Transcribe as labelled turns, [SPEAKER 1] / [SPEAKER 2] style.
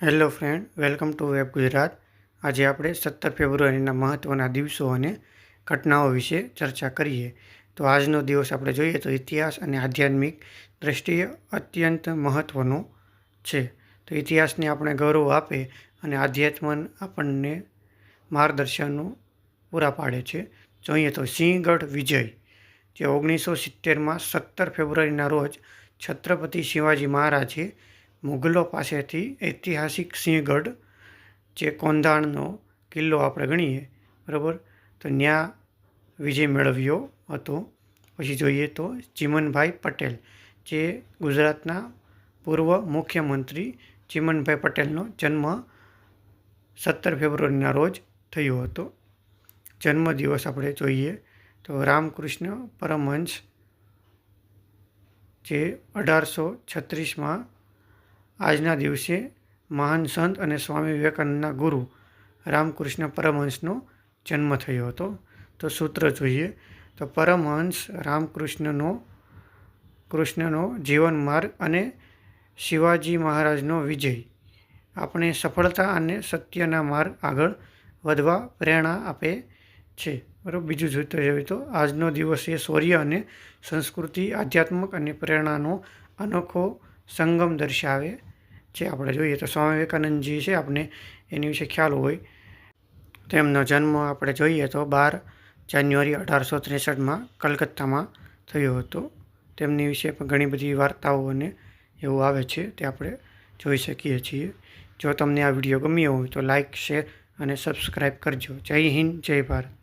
[SPEAKER 1] Hello friend, welcome to web Gujarat. આજે આપણે 17 ફેબ્રુઆરીના મહત્ત્વના દિવસો અને ઘટનાઓ વિશે ચર્ચા કરીએ. તો આજનો દિવસ આપણે જોઈએ તો ઇતિહાસ અને આધ્યાત્મિક દ્રષ્ટિએ અત્યંત મહત્ત્વનો છે. તો ઇતિહાસને આપણે ગૌરવ આપે અને આધ્યાત્મ આપણને માર્ગદર્શનો પૂરા પાડે છે. જોઈએ તો સિંહગઢ વિજય, જે 1970માં 17 ફેબ્રુઆરીના રોજ છત્રપતિ શિવાજી મહારાજે મુગલો પાસેથી ઐતિહાસિક સિંહગઢ, જે કોંધાણનો કિલ્લો આપણે ગણીએ, બરાબર, તો ત્યાં વિજય મેળવ્યો હતો. પછી જોઈએ તો ચીમનભાઈ પટેલ, જે ગુજરાતના પૂર્વ મુખ્યમંત્રી ચીમનભાઈ પટેલનો જન્મ 17 ફેબ્રુઆરીના રોજ થયો હતો. જન્મદિવસ આપણે જોઈએ તો રામકૃષ્ણ પરમહંસ, જે 1836માં આજના દિવસે મહાન સંત અને સ્વામી વિવેકાનંદના ગુરુ રામકૃષ્ણ પરમહંસનો જન્મ થયો હતો. તો સૂત્ર જોઈએ તો પરમહંસ રામકૃષ્ણનો જીવન માર્ગ અને શિવાજી મહારાજનો વિજય આપણે સફળતા અને સત્યના માર્ગ આગળ વધવા પ્રેરણા આપે છે. બરાબર. બીજું સૂત્ર જોઈએ તો આજનો દિવસ એ શૌર્ય અને સંસ્કૃતિ, આધ્યાત્મક અને પ્રેરણાનો અનોખો સંગમ દર્શાવે છે. આપણે જોઈએ તો સ્વામી વિવેકાનંદજી છે, આપણે એની વિશે ખ્યાલ હોય. તેમનો જન્મ આપણે જોઈએ તો 12 જાન્યુઆરી 1863માં કલકત્તામાં થયો હતો. તેમની વિશે પણ ઘણી બધી વાર્તાઓ અને એવું આવે છે, તે આપણે જોઈ શકીએ છીએ. જો તમને આ વિડીયો ગમ્યો હોય તો લાઇક, શેર અને સબસ્ક્રાઈબ કરજો. જય હિન્દ, જય ભારત.